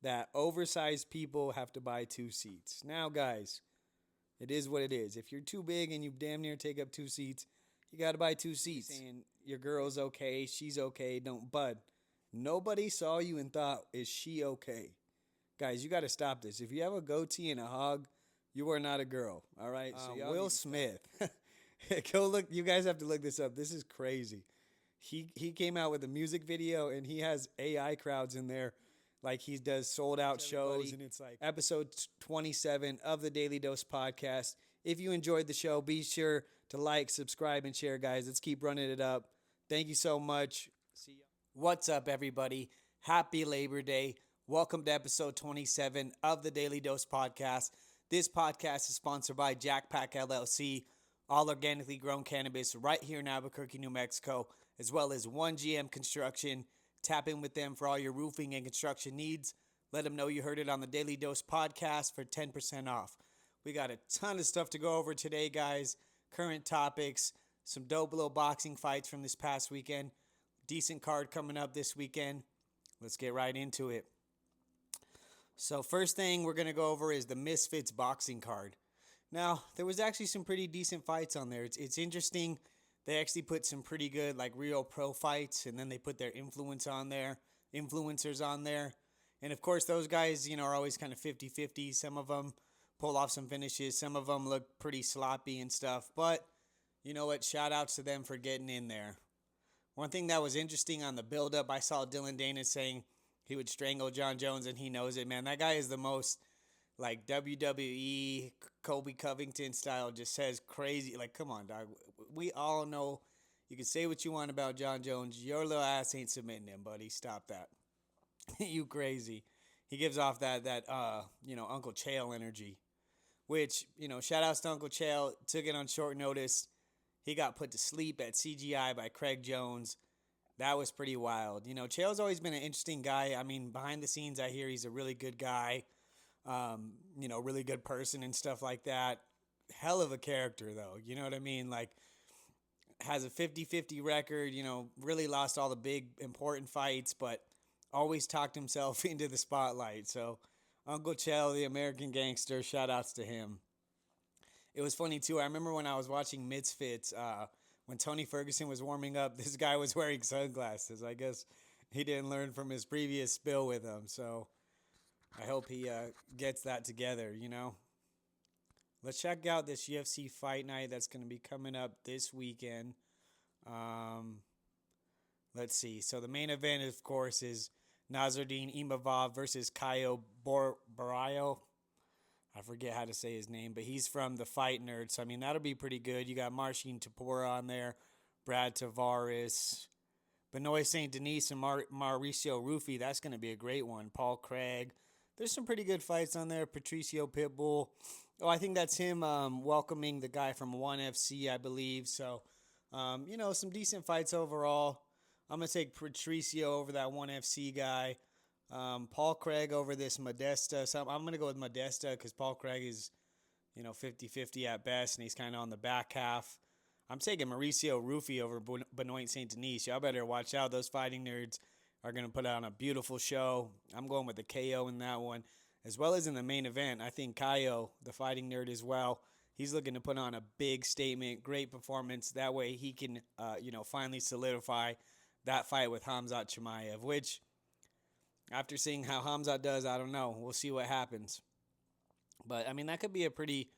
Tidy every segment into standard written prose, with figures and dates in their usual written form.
that oversized people have to buy two seats. Now, guys, it is what it is. If you're too big and you damn near take up two seats, you got to buy two seats. Saying your girl's okay, she's okay, don't bud. Nobody saw you and thought, is she okay? Guys, you got to stop this. If you have a goatee and a hog, you are not a girl. All right. So Will Smith. Go look. You guys have to look this up. This is crazy. He came out with a music video and he has AI crowds in there, like he does sold out shows, and it's like episode 27 of the Daily Dose podcast. If you enjoyed the show, be sure to like, subscribe, and share, guys. Let's keep running it up. Thank you so much. See ya. What's up, everybody? Happy Labor Day. Welcome to episode 27 of the Daily Dose podcast. This podcast is sponsored by Jackpack LLC, all organically grown cannabis right here in Albuquerque, New Mexico, as well as 1GM Construction. Tap in with them for all your roofing and construction needs. Let them know you heard it on the Daily Dose podcast for 10% off. We got a ton of stuff to go over today, guys. Current topics, some dope little boxing fights from this past weekend. Decent card coming up this weekend. Let's get right into it. So first thing we're going to go over is the Misfits boxing card. Now, there was actually some pretty decent fights on there. It's interesting. They actually put some pretty good, like, real pro fights, and then they put their influencers on there. And, of course, those guys, are always kind of 50-50. Some of them pull off some finishes. Some of them look pretty sloppy and stuff. But, you know what? Shout outs to them for getting in there. One thing that was interesting on the build-up, I saw Dillon Danis saying he would strangle Jon Jones, and he knows it, man. That guy is the most, like, WWE, Kobe Covington style, just says crazy. Like, come on, dog. We all know you can say what you want about Jon Jones. Your little ass ain't submitting him, buddy. Stop that. You crazy. He gives off that Uncle Chael energy, which, shout outs to Uncle Chael. Took it on short notice. He got put to sleep at CGI by Craig Jones. That was pretty wild. Chael's always been an interesting guy. I mean, behind the scenes, I hear he's a really good guy, really good person and stuff like that. Hell of a character, though. You know what I mean? Like, has a 50-50 record, really lost all the big, important fights, but always talked himself into the spotlight. So, Uncle Chael, the American gangster, shout outs to him. It was funny, too. I remember when I was watching Misfits, when Tony Ferguson was warming up, this guy was wearing sunglasses. I guess he didn't learn from his previous spill with him. So I hope he gets that together, Let's check out this UFC fight night that's going to be coming up this weekend. Let's see. So the main event, of course, is Nasruddin Imavov versus Caio Borralho. I forget how to say his name, but he's from the Fight Nerd. So, I mean, that'll be pretty good. You got Marcin Topora on there, Brad Tavares, Benoit St. Denis, and Mauricio Rufy. That's going to be a great one. Paul Craig. There's some pretty good fights on there. Patricio Pitbull. Oh, I think that's him welcoming the guy from 1FC, I believe. So, some decent fights overall. I'm going to take Patricio over that 1FC guy. Paul Craig over this Modesta. So I'm going to go with Modesta because Paul Craig is, 50-50 at best, and he's kind of on the back half. I'm taking Mauricio Rufy over Benoit St. Denis. Y'all better watch out. Those fighting nerds are going to put on a beautiful show. I'm going with the KO in that one, as well as in the main event. I think Caio, the fighting nerd as well, he's looking to put on a big statement, great performance. That way he can, finally solidify that fight with Khamzat Chimaev, which, after seeing how Khamzat does, I don't know. We'll see what happens. But, I mean, that could be a pretty...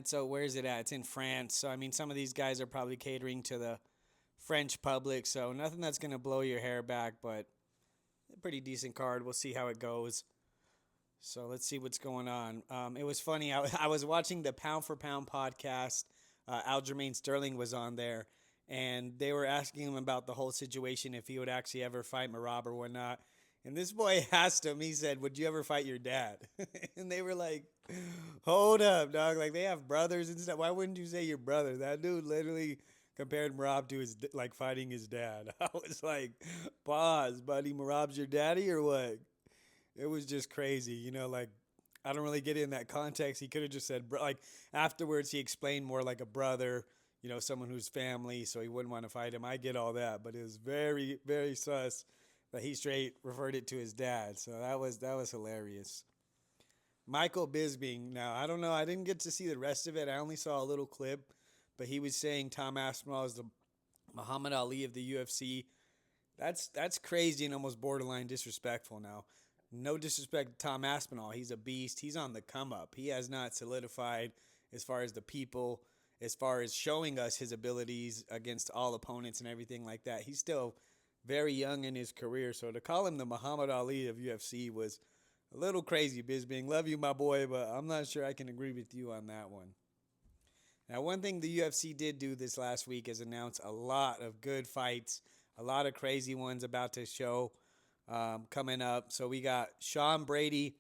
so where's it at? It's in France. So, I mean, some of these guys are probably catering to the French public. So, nothing that's going to blow your hair back, but a pretty decent card. We'll see how it goes. So, let's see what's going on. It was funny. I was watching the Pound for Pound podcast. Aljamain Sterling was on there. And they were asking him about the whole situation, if he would actually ever fight Merab or whatnot. And this boy asked him, he said, would you ever fight your dad? And they were like, hold up, dog. Like, they have brothers and stuff. Why wouldn't you say your brother? That dude literally compared Merab to his, like, fighting his dad. I was like, pause, buddy. Merab's your daddy or what? It was just crazy. I don't really get in that context. He could have just said, like, afterwards he explained more like a brother, someone who's family, so he wouldn't want to fight him. I get all that, but it was very, very sus but he straight referred it to his dad. So that was hilarious. Michael Bisping. Now I don't know. I didn't get to see the rest of it. I only saw a little clip, but he was saying Tom Aspinall is the Muhammad Ali of the UFC. That's crazy and almost borderline disrespectful. Now, no disrespect to Tom Aspinall. He's a beast. He's on the come up. He has not solidified as far as the people, as far as showing us his abilities against all opponents and everything like that. He's still very young in his career. So to call him the Muhammad Ali of UFC was a little crazy, Bisbing. Love you, my boy, but I'm not sure I can agree with you on that one. Now, one thing the UFC did do this last week is announce a lot of good fights, a lot of crazy ones about to show coming up. So we got Sean Brady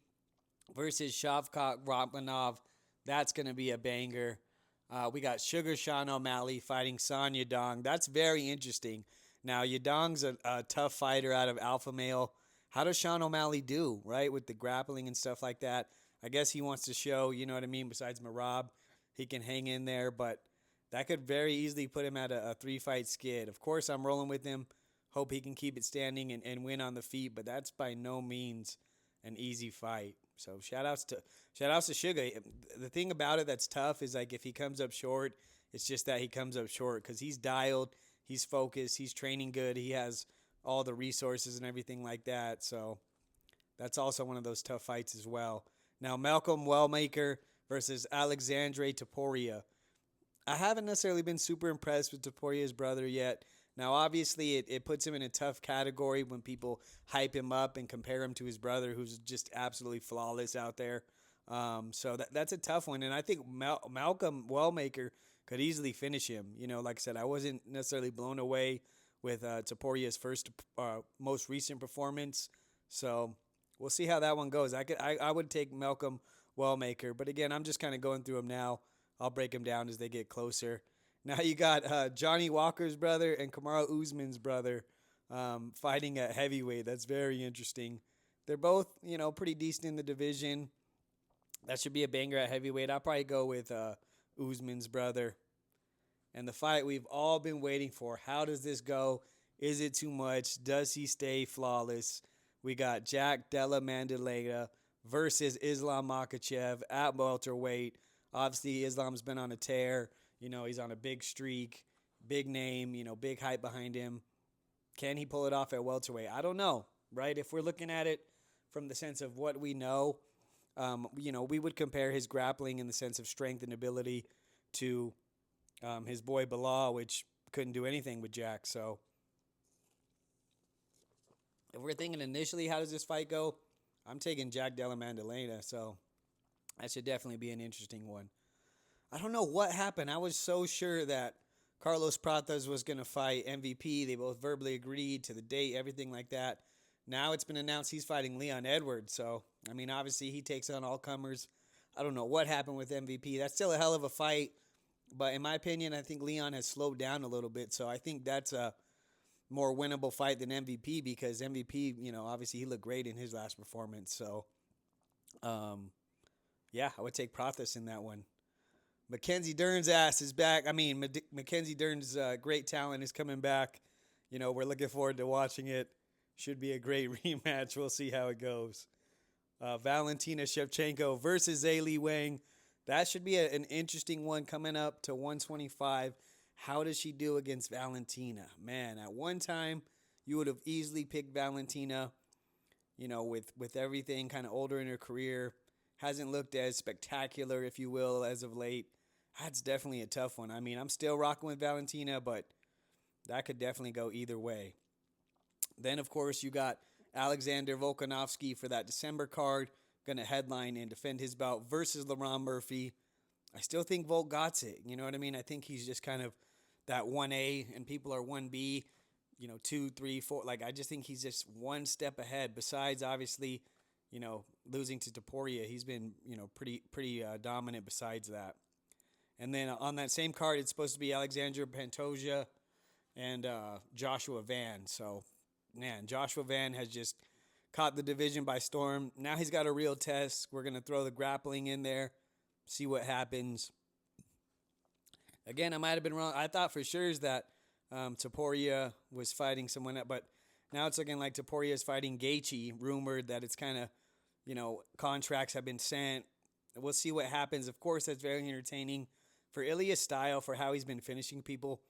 versus Shavkat Rakhmonov. That's going to be a banger. We got Sugar Sean O'Malley fighting Son Yadong. That's very interesting. Now, Yadong's a tough fighter out of alpha male. How does Sean O'Malley do, right, with the grappling and stuff like that? I guess he wants to show, you know what I mean, besides Merab, he can hang in there, but that could very easily put him at a three-fight skid. Of course, I'm rolling with him. Hope he can keep it standing and win on the feet, but that's by no means an easy fight. So shout-outs to Sugar. The thing about it that's tough is, like, if he comes up short, it's just that he comes up short because he's dialed, he's focused, he's training good, he has all the resources and everything like that. So that's also one of those tough fights as well. Now, Malcolm Wellmaker versus Alexandre Topuria. I haven't necessarily been super impressed with Topuria's brother yet. Now, obviously, it puts him in a tough category when people hype him up and compare him to his brother, who's just absolutely flawless out there. So that's a tough one. And I think Malcolm Wellmaker could easily finish him. You know, like I said, I wasn't necessarily blown away with Topuria's most recent performance. So we'll see how that one goes. I would take Malcolm Wellmaker. But again, I'm just kind of going through them now. I'll break them down as they get closer. Now you got Johnny Walker's brother and Kamaru Usman's brother fighting at heavyweight. That's very interesting. They're both, pretty decent in the division. That should be a banger at heavyweight. I'll probably go with Usman's brother. And the fight we've all been waiting for. How does this go? Is it too much? Does he stay flawless? We got Jack Della Maddalena versus Islam Makhachev at welterweight. Obviously, Islam's been on a tear. He's on a big streak, big name, big hype behind him. Can he pull it off at welterweight? I don't know, right? If we're looking at it from the sense of what we know, we would compare his grappling in the sense of strength and ability to his boy Bilal, which couldn't do anything with Jack. So if we're thinking initially, how does this fight go? I'm taking Jack Della Maddalena, so that should definitely be an interesting one. I don't know what happened. I was so sure that Carlos Pratas was going to fight MVP. They both verbally agreed to the date, everything like that. Now it's been announced he's fighting Leon Edwards. So, obviously he takes on all comers. I don't know what happened with MVP. That's still a hell of a fight. But in my opinion, I think Leon has slowed down a little bit. So I think that's a more winnable fight than MVP because MVP, obviously he looked great in his last performance. So, yeah, I would take Pratas in that one. Mackenzie Dern's ass is back. Mackenzie Dern's great talent is coming back. We're looking forward to watching it. Should be a great rematch. We'll see how it goes. Valentina Shevchenko versus Zhilei Wang. That should be an interesting one coming up to 125. How does she do against Valentina? Man, at one time, you would have easily picked Valentina, with everything kind of older in her career. Hasn't looked as spectacular, if you will, as of late. That's definitely a tough one. I'm still rocking with Valentina, but that could definitely go either way. Then, of course, you got Alexander Volkanovski for that December card. Going to headline and defend his bout versus LaRon Murphy. I still think Volk got it. You know what I mean? I think he's just kind of that 1A and people are 1B, 2, 3, 4. I just think he's just one step ahead. Besides, obviously, losing to Topuria, he's been, pretty dominant besides that. And then on that same card, it's supposed to be Alexander Pantoja and Joshua Van. So, man, Joshua Van has just caught the division by storm. Now he's got a real test. We're going to throw the grappling in there, see what happens. Again, I might have been wrong. I thought for sure that Topuria was fighting someone else, but Now it's looking like Topuria is fighting Gaethje. Rumored that it's kind of, contracts have been sent. We'll see what happens. Of course, that's very entertaining for Ilya's style, for how he's been finishing people.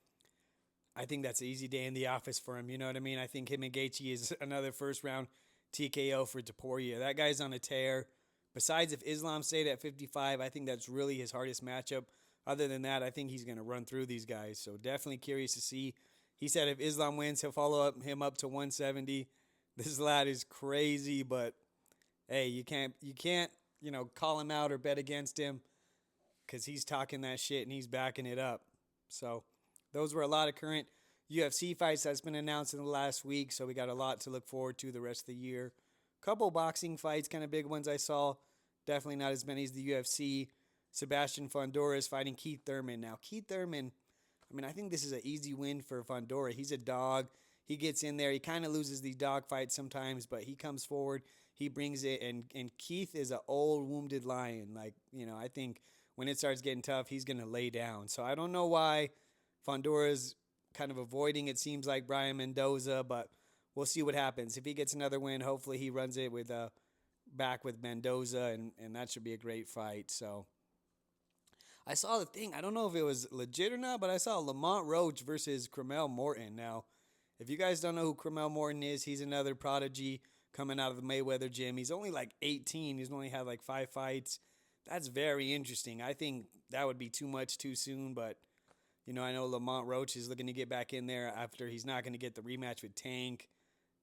I think that's an easy day in the office for him. You know what I mean? I think him and Gaethje is another first round TKO for Topuria. That guy's on a tear. Besides, if Islam stayed at 55, I think that's really his hardest matchup. Other than that, I think he's going to run through these guys. So definitely curious to see. He said if Islam wins, he'll follow him up to 170. This lad is crazy, but hey, you can't call him out or bet against him, because he's talking that shit and he's backing it up. So those were a lot of current UFC fights that's been announced in the last week. So we got a lot to look forward to the rest of the year. Couple boxing fights, kind of big ones I saw. Definitely not as many as the UFC. Sebastian Fundora is fighting Keith Thurman. Now, Keith Thurman, I think this is an easy win for Fundora. He's a dog. He gets in there. He kind of loses these dog fights sometimes, but he comes forward. He brings it, and Keith is an old wounded lion. I think when it starts getting tough, he's going to lay down. So I don't know why Fundora's kind of avoiding, it seems like, Brian Mendoza, but we'll see what happens. If he gets another win, hopefully he runs it with back with Mendoza, and that should be a great fight. So I saw the thing. I don't know if it was legit or not, but I saw Lamont Roach versus Cromell Morton. Now, if you guys don't know who Cromell Morton is, he's another prodigy coming out of the Mayweather gym. He's only like 18. He's only had like 5 fights. That's very interesting. I think that would be too much too soon, but I know Lamont Roach is looking to get back in there after he's not going to get the rematch with Tank.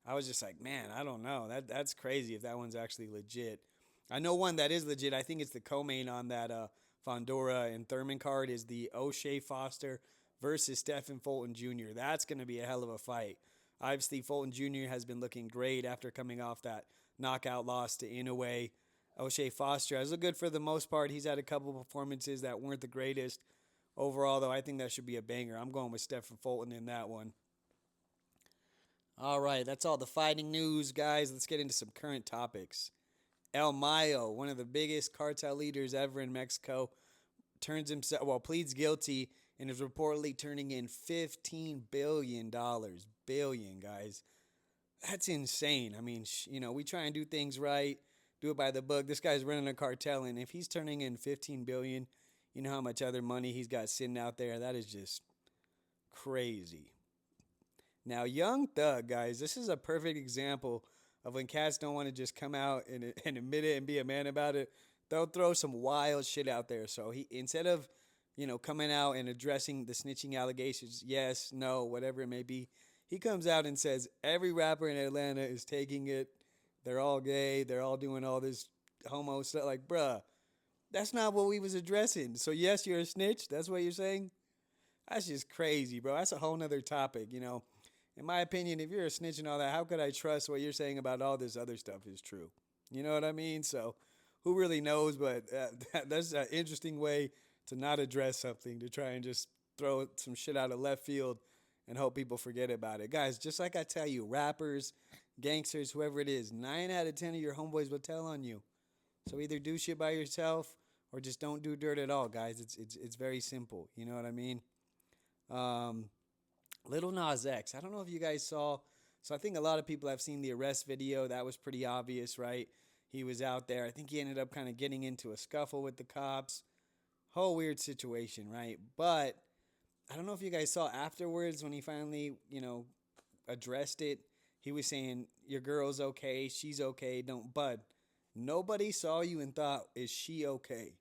I was just like, man, I don't know. That's crazy if that one's actually legit. I know one that is legit. I think it's the co-main on that Fundora and Thurman card is the O'Shea Foster versus Stephen Fulton Jr. That's going to be a hell of a fight. Obviously, Fulton Jr. has been looking great after coming off that knockout loss to Inoue. O'Shea Foster has looked good for the most part. He's had a couple performances that weren't the greatest. Overall, though, I think that should be a banger. I'm going with Stephen Fulton in that one. All right, that's all the fighting news, guys. Let's get into some current topics. El Mayo, one of the biggest cartel leaders ever in Mexico, pleads guilty and is reportedly turning in $15 billion. Billion, guys. That's insane. We try and do things right, do it by the book. This guy's running a cartel, and if he's turning in $15 billion, you know how much other money he's got sitting out there? That is just crazy. Now, Young Thug, guys, this is a perfect example of when cats don't want to just come out and admit it and be a man about it. They'll throw some wild shit out there. So he, instead of, coming out and addressing the snitching allegations, yes, no, whatever it may be, he comes out and says every rapper in Atlanta is taking it. They're all gay. They're all doing all this homo stuff. Like, bruh, that's not what we was addressing. So, yes, you're a snitch. That's what you're saying? That's just crazy, bro. That's a whole nother topic, In my opinion, if you're a snitch and all that, how could I trust what you're saying about all this other stuff is true? You know what I mean? So who really knows? But that's an interesting way to not address something, to try and just throw some shit out of left field and hope people forget about it. Guys, just like I tell you, rappers, gangsters, whoever it is, 9 out of 10 of your homeboys will tell on you. So either do shit by yourself or just don't do dirt at all, guys. It's very simple. You know what I mean? Lil Nas X. I don't know if you guys saw. So I think a lot of people have seen the arrest video. That was pretty obvious, right? He was out there. I think he ended up kind of getting into a scuffle with the cops. Whole weird situation, right? But I don't know if you guys saw afterwards when he finally, addressed it. He was saying, your girl's okay. She's okay. Bud. Nobody saw you and thought, is she okay?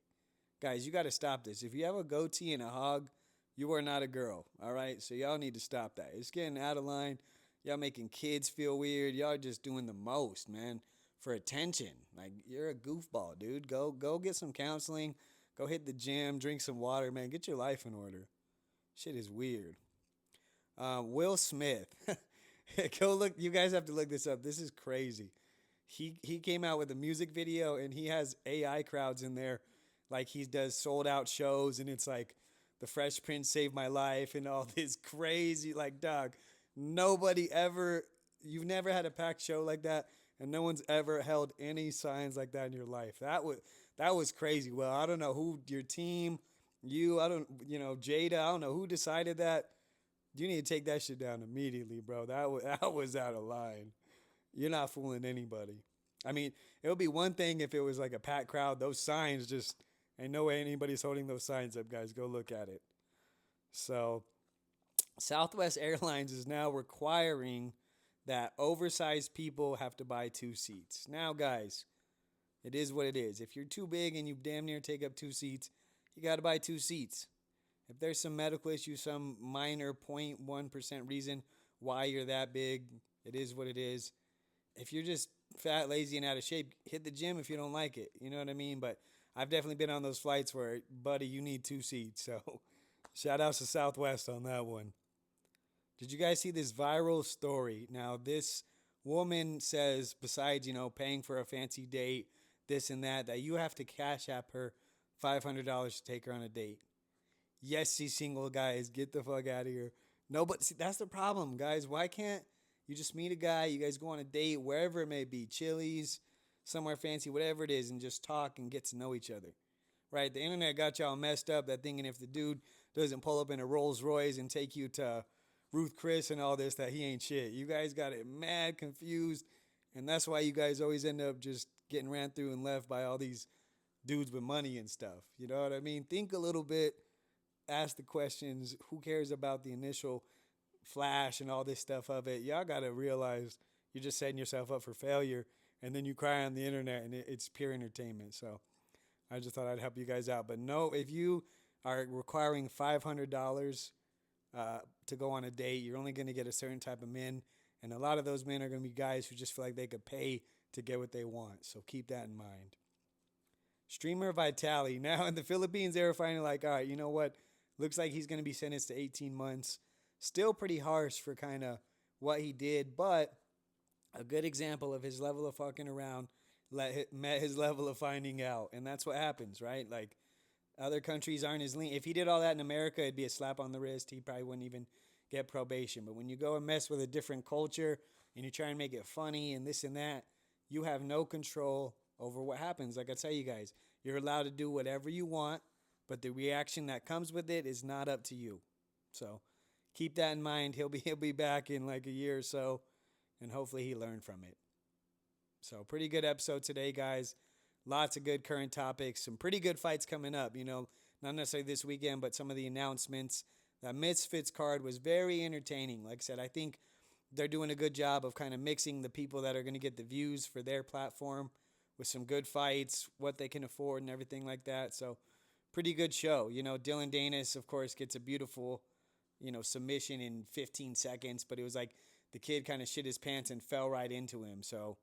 Guys, you got to stop this. If you have a goatee and a hog, you are not a girl, all right? So y'all need to stop that. It's getting out of line. Y'all making kids feel weird. Y'all just doing the most, man, for attention. Like, you're a goofball, dude. Go get some counseling. Go hit the gym. Drink some water, man. Get your life in order. Shit is weird. Will Smith. Go look. You guys have to look this up. This is crazy. He came out with a music video, and he has AI crowds in there. Like, he does sold-out shows, and it's like, The Fresh Prince saved my life and all this crazy, like, dog, you've never had a packed show like that, and no one's ever held any signs like that in your life. That was crazy. Well, I don't know who, your team, Jada, I don't know who decided that, You need to take that shit down immediately, bro. That was out of line. You're not fooling anybody. I mean, it would be one thing if it was like a packed crowd. Those signs just ain't no way anybody's holding those signs up, guys. Go look at it. So, Southwest Airlines is now requiring that oversized people have to buy two seats. Now, guys, it is what it is. If you're too big and you damn near take up two seats, you got to buy two seats. If there's some medical issue, some minor 0.1% reason why you're that big, it is what it is. If you're just fat, lazy, and out of shape, hit the gym if you don't like it. You know what I mean? But I've definitely been on those flights where, buddy, you need two seats. So shout outs to Southwest on that one. Did you guys see this viral story? Now, this woman says, besides, paying for a fancy date, this and that you have to cash app her $500 to take her on a date. Yes, she's single, guys. Get the fuck out of here. No, but see, that's the problem, guys. Why can't you just meet a guy, you guys go on a date, wherever it may be, Chili's, somewhere fancy, whatever it is, and just talk and get to know each other, right? The internet got y'all messed up that thinking if the dude doesn't pull up in a Rolls Royce and take you to Ruth Chris and all this, that he ain't shit. You guys got it mad confused, and that's why you guys always end up just getting ran through and left by all these dudes with money and stuff. You know what I mean? Think a little bit, ask the questions. Who cares about the initial flash and all this stuff of it? Y'all got to realize you're just setting yourself up for failure, and then you cry on the internet, and it's pure entertainment. So I just thought I'd help you guys out. But no, if you are requiring $500 to go on a date, you're only going to get a certain type of men, and a lot of those men are going to be guys who just feel like they could pay to get what they want. So keep that in mind. Streamer Vitali. Now in the Philippines, they were finally like, all right, you know what? Looks like he's going to be sentenced to 18 months. Still pretty harsh for kind of what he did, but a good example of his level of fucking around met his level of finding out. And that's what happens, right? Like, other countries aren't as lean. If he did all that in America, it'd be a slap on the wrist. He probably wouldn't even get probation. But when you go and mess with a different culture and you try and make it funny and this and that, you have no control over what happens. Like I tell you guys, you're allowed to do whatever you want, but the reaction that comes with it is not up to you. So keep that in mind. He'll be back in like a year or so, and hopefully he learned from it. So pretty good episode today, guys. Lots of good current topics. Some pretty good fights coming up. Not necessarily this weekend, but some of the announcements. That Misfits card was very entertaining. Like I said, I think they're doing a good job of kind of mixing the people that are going to get the views for their platform with some good fights, what they can afford and everything like that. So pretty good show. Dillon Danis, of course, gets a beautiful, submission in 15 seconds, but it was like the kid kind of shit his pants and fell right into him. So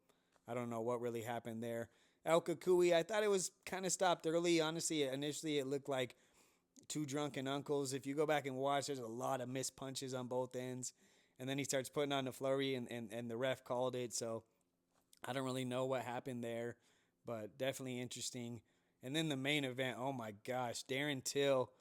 I don't know what really happened there. El Kakui, I thought it was kind of stopped early. Honestly, initially it looked like two drunken uncles. If you go back and watch, there's a lot of missed punches on both ends. And then he starts putting on the flurry, and the ref called it. So I don't really know what happened there, but definitely interesting. And then the main event, oh my gosh, Darren Till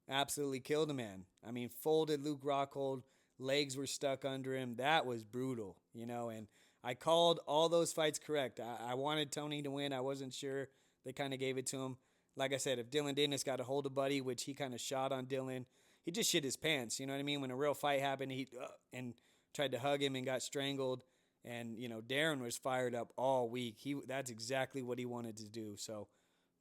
absolutely killed a man. I mean, folded Luke Rockhold, legs were stuck under him. That was brutal, and I called all those fights correct. I wanted Tony to win. I wasn't sure. They kind of gave it to him. Like I said, if Dillon Danis got a hold of Buddy, which he kind of shot on Dillon, he just shit his pants. You know what I mean? When a real fight happened, he and tried to hug him and got strangled. And, Darren was fired up all week. That's exactly what he wanted to do. So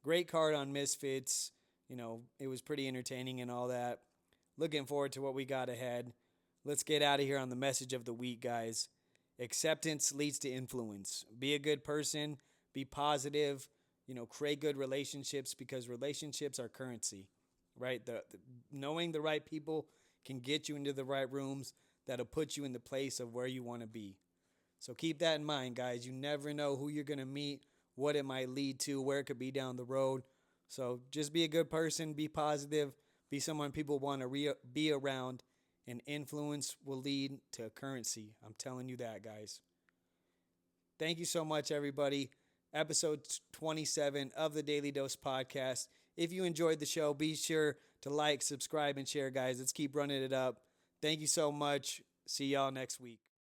great card on Misfits. It was pretty entertaining and all that. Looking forward to what we got ahead. Let's get out of here on the message of the week, guys. Acceptance leads to influence. Be a good person. Be positive. Create good relationships, because relationships are currency, right? The knowing the right people can get you into the right rooms that'll put you in the place of where you want to be. So keep that in mind, guys. You never know who you're going to meet, what it might lead to, where it could be down the road. So just be a good person. Be positive. Be someone people want to be around. And influence will lead to currency. I'm telling you that, guys. Thank you so much, everybody. Episode 27 of the Daily Dose Podcast. If you enjoyed the show, be sure to like, subscribe, and share, guys. Let's keep running it up. Thank you so much. See y'all next week.